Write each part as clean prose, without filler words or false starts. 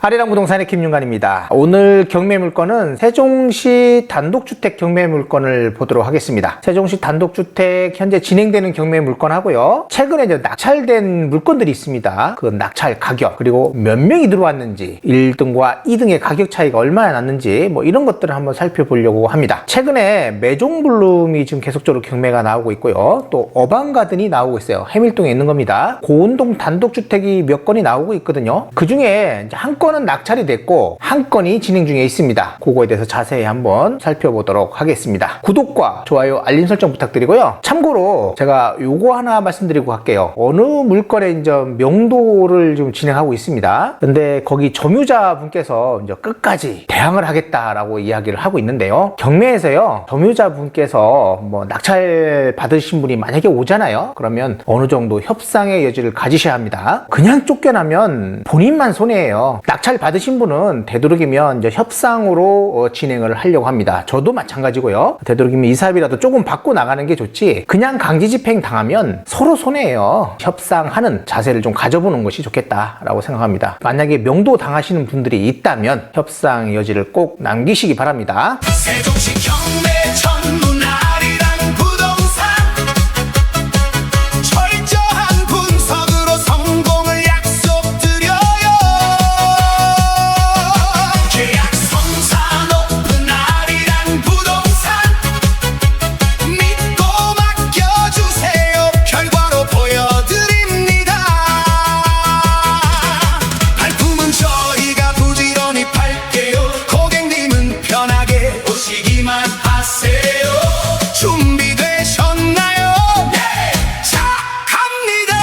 아리랑 부동산의 김윤관입니다. 오늘 경매 물건은 세종시 단독주택 경매 물건을 보도록 하겠습니다. 세종시 단독주택 현재 진행되는 경매 물건 하고요. 최근에 이제 낙찰된 물건들이 있습니다. 그 낙찰 가격, 그리고 몇 명이 들어왔는지, 1등과 2등의 가격 차이가 얼마나 났는지 뭐 이런 것들을 한번 살펴보려고 합니다. 최근에 메종블룸이 지금 계속적으로 경매가 나오고 있고요. 또 어반가든이 나오고 있어요. 해밀동에 있는 겁니다. 고운동 단독주택이 몇 건이 나오고 있거든요. 그 중에 이제 한 건은 낙찰이 됐고 한 건이 진행 중에 있습니다. 그거에 대해서 자세히 한번 살펴보도록 하겠습니다. 구독과 좋아요, 알림 설정 부탁드리고요. 참고로 제가 요거 하나 말씀드리고 갈게요. 어느 물건의 이제 명도를 좀 진행하고 있습니다. 근데 거기 점유자분께서 이제 끝까지 대항을 하겠다라고 이야기를 하고 있는데요. 경매에서요, 점유자분께서 뭐 낙찰 받으신 분이 만약에 오잖아요. 그러면 어느 정도 협상의 여지를 가지셔야 합니다. 그냥 쫓겨나면 본인만 손해예요. 낙찰 받으신 분은 되도록이면 이제 협상으로 진행을 하려고 합니다. 저도 마찬가지고요. 되도록이면 이사비라도 조금 받고 나가는 게 좋지, 그냥 강제집행 당하면 서로 손해예요. 협상하는 자세를 좀 가져보는 것이 좋겠다라고 생각합니다. 만약에 명도 당하시는 분들이 있다면 협상 여지를 꼭 남기시기 바랍니다. 세종시 경매 전문 아리랑 부동산, 철저한 분석으로 성공을 약속드려요. 계약 성사 높은 아리랑 부동산, 믿고 맡겨주세요. 결과로 보여드립니다. 발품은 저희가 부지런히 팔게요. 고객님은 편하게 오시기만 하세요. 준비되셨나요? 네! 자, 갑니다!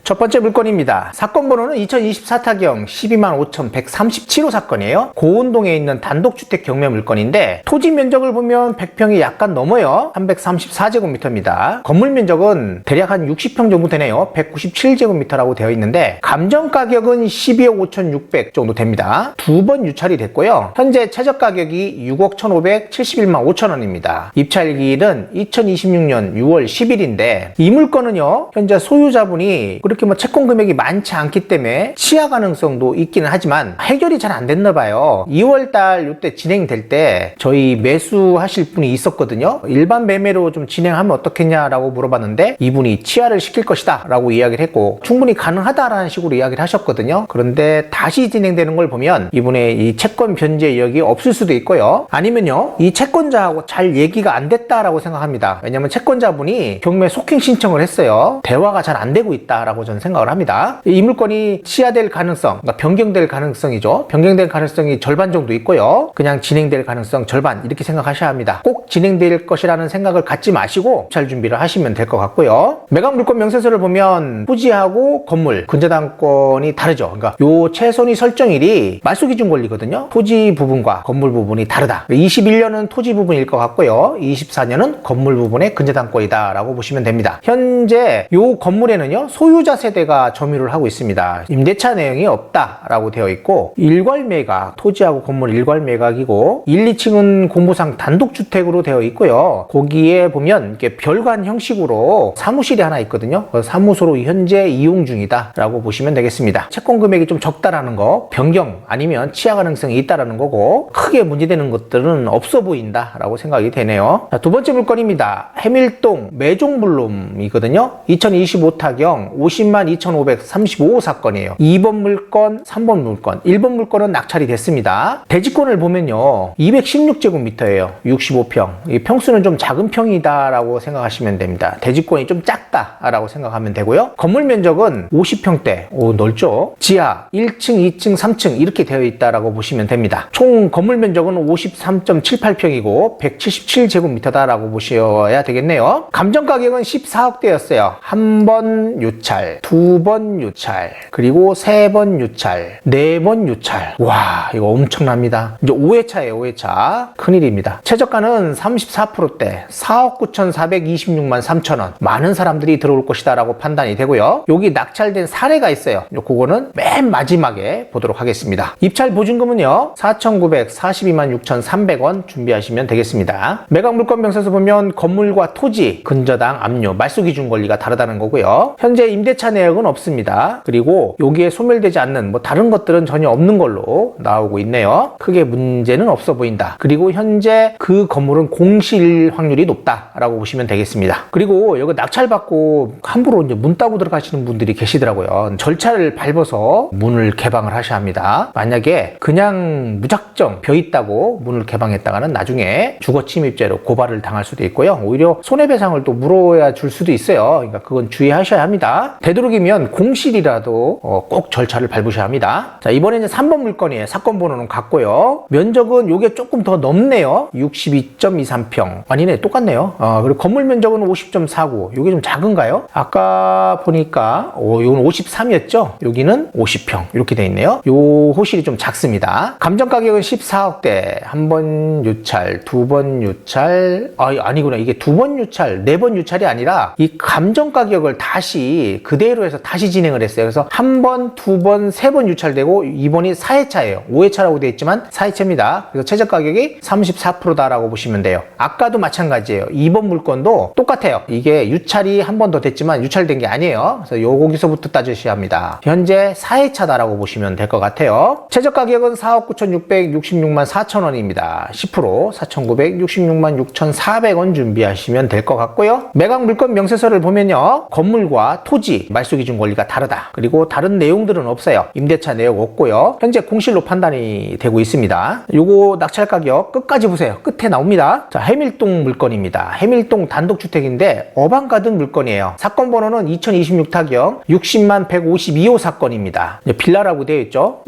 첫 번째 물건입니다. 사건 번호는 2024타경 125,137호 사건이에요. 고운동에 있는 단독주택 경매 물건인데 토지 면적을 보면 100평이 약간 넘어요. 334제곱미터입니다. 건물 면적은 대략 한 60평 정도 되네요. 197제곱미터라고 되어 있는데 감정 가격은 12억 5,600 정도 됩니다. 두 번 유찰이 됐고요. 현재 최저 가격이 6억 1,571만 5천 원입니다. 입찰기일은 2026년 6월 10일인데 이 물건은요, 현재 소유자분이 그렇게 뭐 채권 금액이 많지 않기 때문에 취하 가능성도 있기는 하지만 해결이 잘 안 됐나 봐요. 2월달 이때 진행될 때 저희 매수하실 분이 있었거든요. 일반 매매로 좀 진행하면 어떻겠냐라고 물어봤는데 이분이 취하를 시킬 것이다 라고 이야기를 했고 충분히 가능하다라는 식으로 이야기를 하셨거든요. 그런데 다시 진행되는 걸 보면 이분의 이 채권 변제 의혹이 없을 수도 있고요. 아니면요, 이 채권자하고 잘 얘기가 안 됐다라고 생각합니다. 왜냐면 채권자분이 경매 속행 신청을 했어요. 대화가 잘 안 되고 있다라고 저는 생각을 합니다. 이 물건이 취하될 가능성, 그러니까 변경될 가능성이죠. 변경될 가능성이 절반 정도 있고요. 그냥 진행될 가능성 절반, 이렇게 생각하셔야 합니다. 꼭 진행될 것이라는 생각을 갖지 마시고 잘 준비를 하시면 될 것 같고요. 매각 물건 명세서를 보면 토지하고 건물, 근저당권이 다르죠. 그러니까 요 최선의 설정일이 말소 기준 권리거든요. 토지 부분과 건물 부분이 다르다. 21년은 토지 부분일 것 같고요. 24년은 건물 부분의 근저당권이다 라고 보시면 됩니다. 현재 요 건물에는요, 소유자 세대가 점유를 하고 있습니다. 임대차 내용이 없다라고 되어 있고 일괄 매각, 토지하고 건물 일괄 매각이고 1, 2층은 공부상 단독주택으로 되어 있고요. 거기에 보면 이렇게 별관 형식으로 사무실이 하나 있거든요. 사무소로 현재 이용 중이다 라고 보시면 되겠습니다. 채권 금액이 좀 적다라는 거, 변경 아니면 취하 가능성이 있다라는 거고 크게 문제되는 것들은 없어 보인다 라고 생각이 되네요. 자, 두 번째 물건입니다. 해밀동 메종블룸이거든요. 2025타경 502,535 사건이에요. 2번 물건, 3번 물건, 1번 물건은 낙찰이 됐습니다. 대지권을 보면요, 216제곱미터예요. 65평. 이 평수는 좀 작은 평이다라고 생각하시면 됩니다. 대지권이 좀 작다라고 생각하면 되고요. 건물 면적은 50평대, 넓죠. 지하 1층, 2층, 3층 이렇게 되어 있다라고 보시면 됩니다. 총 건물 면적은 53.78평이고 177제곱미터다라고 보셔야 되겠네요. 감정 가격은 14억대였어요. 한 번 유찰, 두 번 유찰, 그리고 세 번 유찰, 네 번 유찰. 와, 이거 엄청납니다. 이제 5회차예요, 5회차. 큰일입니다. 최저가는 34%대 4억 9,426만 3천 원. 많은 사람들이 들어올 것이다 라고 판단이 되고요. 여기 낙찰된 사례가 있어요. 그거는 맨 마지막에 보도록 하겠습니다. 입찰 보증금은요, 4,942만 6,300원 준비하시면 되겠습니다. 매각 물건 명세서 보면 건물과 토지, 근저당, 압류, 말소 기준 권리가 다르다는 거고요. 현재 임대차 임대차 내역은 없습니다. 그리고 여기에 소멸되지 않는 뭐 다른 것들은 전혀 없는 걸로 나오고 있네요. 크게 문제는 없어 보인다. 그리고 현재 그 건물은 공실 확률이 높다라고 보시면 되겠습니다. 그리고 여기 낙찰받고 함부로 이제 문 따고 들어가시는 분들이 계시더라고요. 절차를 밟아서 문을 개방을 하셔야 합니다. 만약에 그냥 무작정 벼 있다고 문을 개방했다가는 나중에 주거 침입죄로 고발을 당할 수도 있고요. 오히려 손해배상을 또 물어야 줄 수도 있어요. 그러니까 그건 주의하셔야 합니다. 되도록이면 공실이라도 꼭 절차를 밟으셔야 합니다. 자, 이번에 이제 3번 물건이에요. 사건 번호는 같고요. 면적은 요게 조금 더 넓네요. 62.23평. 아니네, 똑같네요. 그리고 건물 면적은 50.49. 요게 좀 작은가요? 아까 보니까 요건 53이었죠? 여기는 50평. 이렇게 돼 있네요. 요 호실이 좀 작습니다. 감정 가격은 14억대. 한 번 유찰, 두 번 유찰. 아니구나. 이게 두 번 유찰, 네 번 유찰이 아니라 이 감정 가격을 다시 그대로 해서 다시 진행을 했어요. 그래서 한 번, 두 번, 세 번 유찰되고 이번이 4회차예요. 5회차라고 되어 있지만 4회차입니다. 그래서 최저 가격이 34%다라고 보시면 돼요. 아까도 마찬가지예요. 2번 물건도 똑같아요. 이게 유찰이 한 번 더 됐지만 유찰된 게 아니에요. 그래서 여기서부터 따지셔야 합니다. 현재 4회차다라고 보시면 될 것 같아요. 최저 가격은 4억 9,666만 4천 원입니다. 10% 4,966만 6,400원 준비하시면 될 것 같고요. 매각 물건 명세서를 보면요. 건물과 토지, 말소기준 권리가 다르다. 그리고 다른 내용들은 없어요. 임대차 내역 없고요. 현재 공실로 판단이 되고 있습니다. 요거 낙찰 가격 끝까지 보세요. 끝에 나옵니다. 자, 해밀동 물건입니다. 해밀동 단독주택인데 어방가든 물건이에요. 사건 번호는 2026타경 60만 152호 사건입니다. 빌라라고 되어 있죠.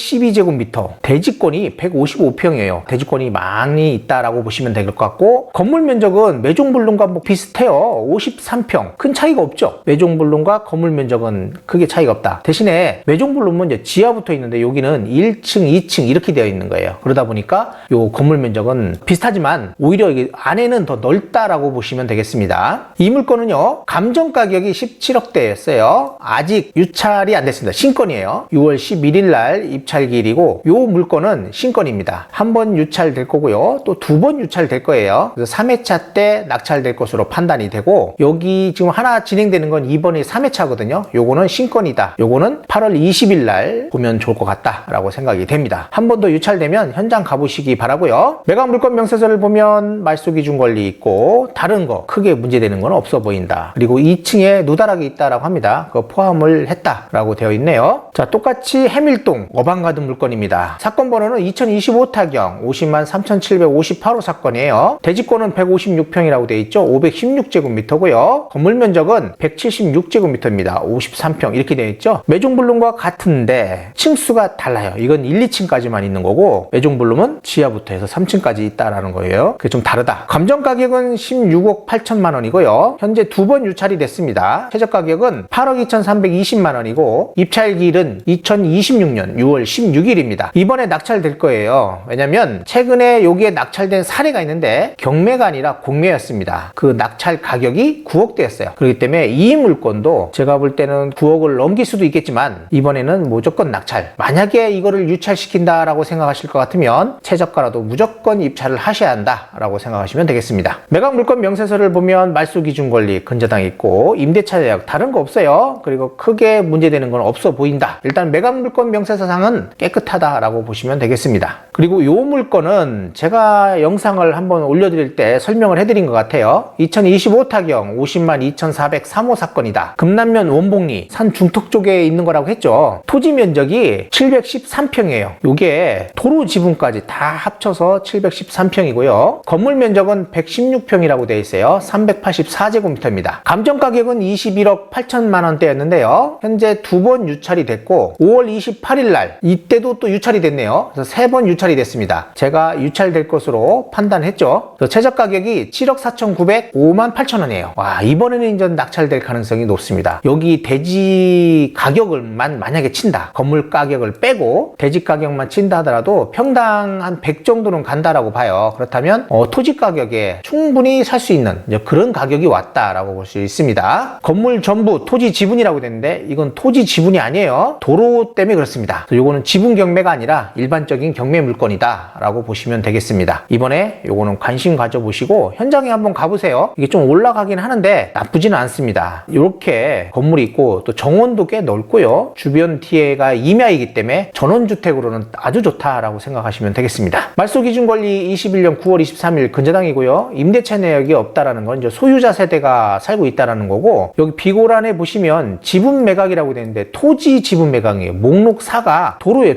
512제곱미터. 대지권이 155평이에요. 대지권이 많이 있다라고 보시면 될 것 같고, 건물 면적은 매종불룸과 뭐 비슷해요. 53평. 큰 차이가 없죠. 매종불룸과 건물 면적은 크게 차이가 없다. 대신에 매종불룸은 이제 지하부터 있는데 여기는 1층, 2층 이렇게 되어 있는 거예요. 그러다 보니까 요 건물 면적은 비슷하지만 오히려 이게 안에는 더 넓다라고 보시면 되겠습니다. 이 물건은요. 감정 가격이 17억대였어요. 아직 유찰이 안 됐습니다. 신건이에요. 6월 11일 날 입찰기일이고 요 물건은 신건입니다. 한 번 유찰될 거고요. 또 두 번 유찰될 거예요. 그래서 3회차 때 낙찰될 것으로 판단이 되고, 여기 지금 하나 진행되는 건 이번이 3회차거든요. 요거는 신건이다. 요거는 8월 20일 날 보면 좋을 것 같다라고 생각이 됩니다. 한 번 더 유찰되면 현장 가보시기 바라고요. 매각 물건 명세서를 보면 말소기준 권리 있고 다른 거 크게 문제되는 건 없어 보인다. 그리고 2층에 누다락이 있다라고 합니다. 그거 포함을 했다라고 되어 있네요. 자, 똑같이 해밀동 어방가든 물건입니다. 사건 번호는 2025타경 50만 3,758호 사건이에요. 대지권은 156평이라고 되어 있죠. 516제곱미터고요. 건물 면적은 176제곱미터입니다. 53평 이렇게 되어 있죠. 매종불룸과 같은데 층수가 달라요. 이건 1, 2층까지만 있는 거고, 매종불룸은 지하부터 해서 3층까지 있다라는 거예요. 그게 좀 다르다. 감정 가격은 16억 8천만 원이고요. 현재 두 번 유찰이 됐습니다. 최저 가격은 8억 2,320만 원이고 입찰기일은 2026년 6월 16일입니다. 이번에 낙찰될 거예요. 왜냐면 최근에 여기에 낙찰된 사례가 있는데 경매가 아니라 공매였습니다. 그 낙찰 가격이 9억대였어요. 그렇기 때문에 이 물건도 제가 볼 때는 9억을 넘길 수도 있겠지만 이번에는 무조건 낙찰. 만약에 이거를 유찰시킨다라고 생각하실 것 같으면 최저가라도 무조건 입찰을 하셔야 한다라고 생각하시면 되겠습니다. 매각 물건 명세서를 보면 말소기준 권리 근저당 있고 임대차 내역 다른 거 없어요. 그리고 크게 문제되는 건 없어 보인다. 일단 매각 물건 명세서상은 깨끗하다라고 보시면 되겠습니다. 그리고 이 물건은 제가 영상을 한번 올려드릴 때 설명을 해드린 것 같아요. 2025타경 50만 2,403호 사건이다. 금남면 원봉리 산 중턱 쪽에 있는 거라고 했죠. 토지 면적이 713평이에요. 이게 도로 지분까지 다 합쳐서 713평이고요. 건물 면적은 116평이라고 되어 있어요. 384제곱미터입니다. 감정 가격은 21억 8천만 원대였는데요. 현재 두 번 유찰이 됐고 5월 28일 날 이때도 또 유찰이 됐네요. 그래서 세 번 유찰이 됐습니다. 제가 유찰될 것으로 판단했죠. 최저 가격이 7억 4,905만 8천 원이에요. 와, 이번에는 이제 낙찰될 가능성이 높습니다. 여기 대지 가격을만 만약에 친다. 건물 가격을 빼고 대지 가격만 친다 하더라도 평당 한 100 정도는 간다라고 봐요. 그렇다면 토지 가격에 충분히 살 수 있는 그런 가격이 왔다라고 볼 수 있습니다. 건물 전부 토지 지분이라고 됐는데 이건 토지 지분이 아니에요. 도로 때문에 그렇습니다. 이거는 지분 경매가 아니라 일반적인 경매 물건 물건이다 라고 보시면 되겠습니다. 이번에 요거는 관심 가져보시고 현장에 한번 가보세요. 이게 좀 올라가긴 하는데 나쁘지는 않습니다. 이렇게 건물이 있고 또 정원도 꽤 넓고요. 주변 뒤에가 임야이기 때문에 전원주택으로는 아주 좋다라고 생각하시면 되겠습니다. 말소기준권리 21년 9월 23일 근저당이고요. 임대차 내역이 없다라는 건 이제 소유자 세대가 살고 있다라는 거고, 여기 비고란에 보시면 지분 매각이라고 되는데 토지 지분 매각이에요. 목록 4가 도로예요.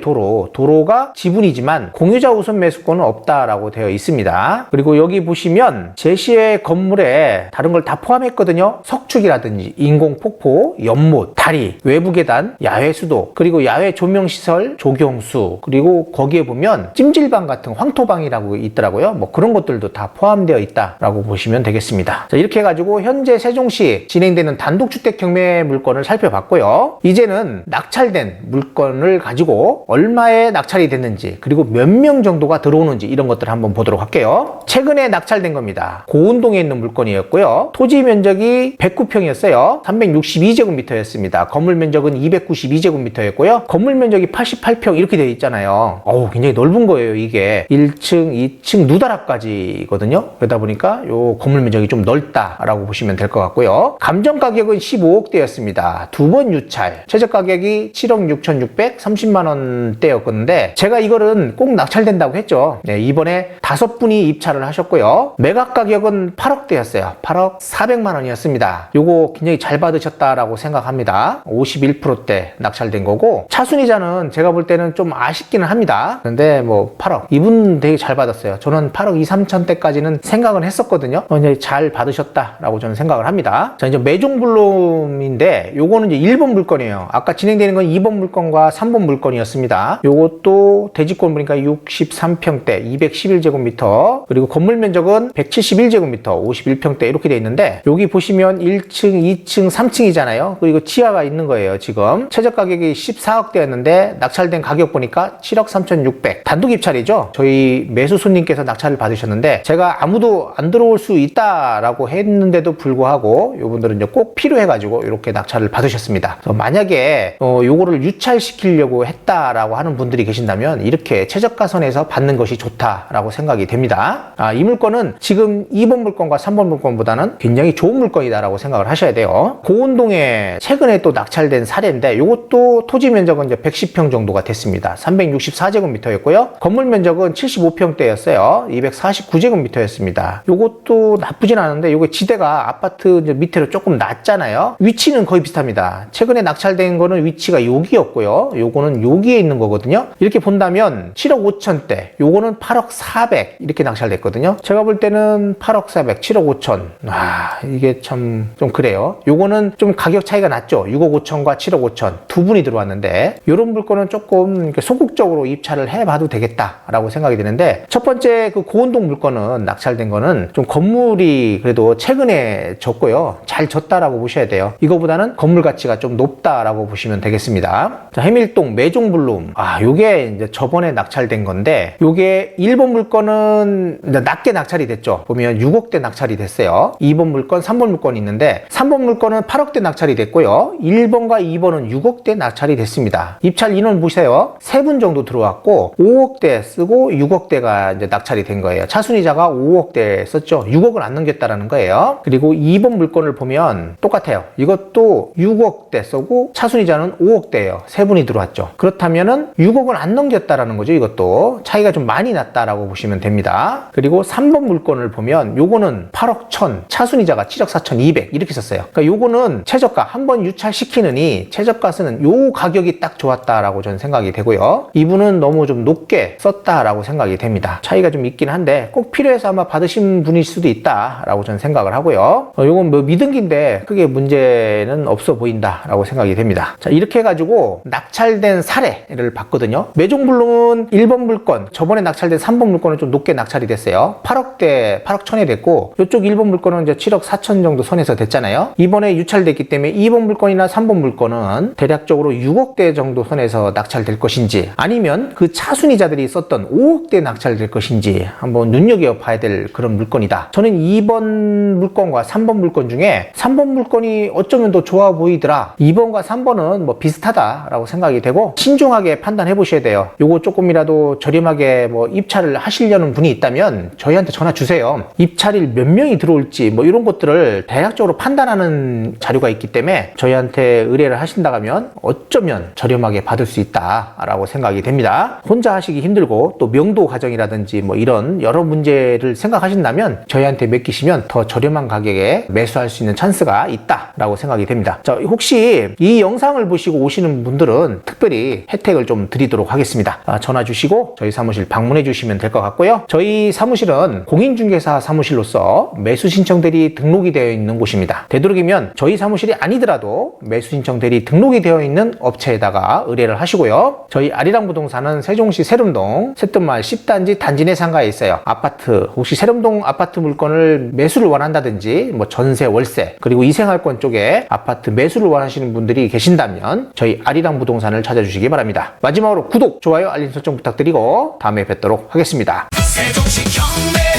도로가 지분이지만 공유자 우선 매수권은 없다라고 되어 있습니다. 그리고 여기 보시면 제시의 건물에 다른 걸 다 포함했거든요. 석축이라든지 인공폭포, 연못, 다리, 외부 계단, 야외 수도, 그리고 야외 조명시설, 조경수, 그리고 거기에 보면 찜질방 같은 황토방이라고 있더라고요. 뭐 그런 것들도 다 포함되어 있다라고 보시면 되겠습니다. 자, 이렇게 해가지고 현재 세종시 진행되는 단독주택 경매 물건을 살펴봤고요. 이제는 낙찰된 물건을 가지고 얼마에 낙찰이 됐는지, 그리고 몇 명 정도가 들어오는지 이런 것들을 한번 보도록 할게요. 최근에 낙찰된 겁니다. 고운동에 있는 물건이었고요. 토지 면적이 109평이었어요. 362제곱미터였습니다. 건물 면적은 292제곱미터였고요. 건물 면적이 88평 이렇게 되어 있잖아요. 굉장히 넓은 거예요. 이게 1층, 2층 누다락까지거든요. 그러다 보니까 요 건물 면적이 좀 넓다라고 보시면 될 것 같고요. 감정 가격은 15억대였습니다. 두 번 유찰. 최저 가격이 7억 6,630만 원대였는데 제가 이거는 꼭 낙찰된다고 했죠. 네, 이번에 5분이 입찰을 하셨고요. 매각 가격은 8억대였어요. 8억 400만 원이었습니다. 요거 굉장히 잘 받으셨다라고 생각합니다. 51%대 낙찰된 거고, 차순이자는 제가 볼 때는 좀 아쉽기는 합니다. 그런데 뭐 8억, 이분 되게 잘 받았어요. 저는 8억 2, 3천대까지는 생각은 했었거든요. 잘 받으셨다라고 저는 생각을 합니다. 자, 이제 매종블룸인데 요거는 이제 1번 물건이에요. 아까 진행되는 건 2번 물건과 3번 물건이었습니다. 요것도 대지권 보니까 63평대 211제곱미터, 그리고 건물 면적은 171제곱미터 51평대 이렇게 돼 있는데, 여기 보시면 1층, 2층, 3층이잖아요. 그리고 지하가 있는 거예요. 지금 최저 가격이 14억대였는데 낙찰된 가격 보니까 7억 3,600. 단독 입찰이죠. 저희 매수 손님께서 낙찰을 받으셨는데 제가 아무도 안 들어올 수 있다라고 했는데도 불구하고 이분들은 이제 꼭 필요해가지고 이렇게 낙찰을 받으셨습니다. 만약에 요거를 유찰시키려고 했다라고 하는 분들이 계신다면 이렇게 최저가선에서 받는 것이 좋다라고 생각이 됩니다. 이 물건은 지금 2번 물건과 3번 물건보다는 굉장히 좋은 물건이다라고 생각을 하셔야 돼요. 고운동에 최근에 또 낙찰된 사례인데 이것도 토지 면적은 이제 110평 정도가 됐습니다. 364제곱미터였고요. 건물 면적은 75평대였어요. 249제곱미터였습니다. 이것도 나쁘진 않은데 이게 지대가 아파트 이제 밑으로 조금 낮잖아요. 위치는 거의 비슷합니다. 최근에 낙찰된 거는 위치가 여기였고요. 요거는 여기에 있는 거거든요. 이렇게 본다면 7억 5천대, 요거는 8억 400 이렇게 낙찰됐거든요. 제가 볼 때는 8억 400, 7억 5천. 이게 참 좀 그래요. 요거는 좀 가격 차이가 났죠. 6억 5천과 7억 5천 두 분이 들어왔는데 이런 물건은 조금 소극적으로 입찰을 해봐도 되겠다라고 생각이 드는데, 첫 번째 그 고운동 물건은 낙찰된 거는 좀 건물이 그래도 최근에 졌고요. 잘 졌다라고 보셔야 돼요. 이거보다는 건물 가치가 좀 높다라고 보시면 되겠습니다. 자, 해밀동 매종블룸. 요게 이제 저번에 낙찰된 건데, 요게 1번 물건은 이제 낮게 낙찰이 됐죠. 보면 6억대 낙찰이 됐어요. 2번 물건, 3번 물건이 있는데 3번 물건은 8억대 낙찰이 됐고요. 1번과 2번은 6억대 낙찰이 됐습니다. 입찰 인원 보세요. 3분 정도 들어왔고 5억대 쓰고 6억대가 이제 낙찰이 된 거예요. 차순이자가 5억대 썼죠. 6억을 안 넘겼다라는 거예요. 그리고 2번 물건을 보면 똑같아요. 이것도 6억대 쓰고 차순이자는 5억대예요. 3분이 들어왔죠. 그렇다면은 6억을 안 넘겼다라는 거죠. 이것도 차이가 좀 많이 났다라고 보시면 됩니다. 그리고 3번 물건을 보면 요거는 8억 1000, 차순이자가 7억 4200 이렇게 썼어요. 그러니까 요거는 최저가 한번 유찰시키느니 최저가 쓰는 요 가격이 딱 좋았다라고 저는 생각이 되고요. 이분은 너무 좀 높게 썼다라고 생각이 됩니다. 차이가 좀 있긴 한데 꼭 필요해서 아마 받으신 분일 수도 있다라고 저는 생각을 하고요. 요건 뭐 미등기인데 크게 문제는 없어 보인다라고 생각이 됩니다. 자, 이렇게 해가지고 낙찰된 사례를 봤거든요. 매종블룸은 1번 물건, 저번에 낙찰된 3번 물건은 좀 높게 낙찰이 됐어요. 8억대, 8억 1000에 됐고, 이쪽 1번 물건은 이제 7억 4천 정도 선에서 됐잖아요. 이번에 유찰됐기 때문에 2번 물건이나 3번 물건은 대략적으로 6억대 정도 선에서 낙찰될 것인지, 아니면 그 차순이자들이 썼던 5억대 낙찰될 것인지 한번 눈여겨봐야 될 그런 물건이다. 저는 2번 물건과 3번 물건 중에 3번 물건이 어쩌면 더 좋아 보이더라. 2번과 3번은 뭐 비슷하다라고 생각이 되고 신중하게 판단해 보셔야 돼요. 요거 조금이라도 조금이라도 저렴하게 뭐 입찰을 하시려는 분이 있다면 저희한테 전화 주세요. 입찰일 몇 명이 들어올지 뭐 이런 것들을 대략적으로 판단하는 자료가 있기 때문에 저희한테 의뢰를 하신다면 어쩌면 저렴하게 받을 수 있다라고 생각이 됩니다. 혼자 하시기 힘들고 또 명도 과정이라든지 뭐 이런 여러 문제를 생각하신다면 저희한테 맡기시면 더 저렴한 가격에 매수할 수 있는 찬스가 있다라고 생각이 됩니다. 자, 혹시 이 영상을 보시고 오시는 분들은 특별히 혜택을 좀 드리도록 하겠습니다. 전화 주시고 저희 사무실 방문해 주시면 될 것 같고요. 저희 사무실은 공인중개사 사무실로서 매수 신청 대리 등록이 되어 있는 곳입니다. 되도록이면 저희 사무실이 아니더라도 매수 신청 대리 등록이 되어 있는 업체에다가 의뢰를 하시고요. 저희 아리랑 부동산은 세종시 세름동 새뜸마을 10단지 단지 내 상가에 있어요. 아파트, 혹시 세름동 아파트 물건을 매수를 원한다든지 뭐 전세, 월세, 그리고 이생활권 쪽에 아파트 매수를 원하시는 분들이 계신다면 저희 아리랑 부동산을 찾아주시기 바랍니다. 마지막으로 구독, 좋아요, 알림 설정 부탁드리고 다음에 뵙도록 하겠습니다. 세종시 경매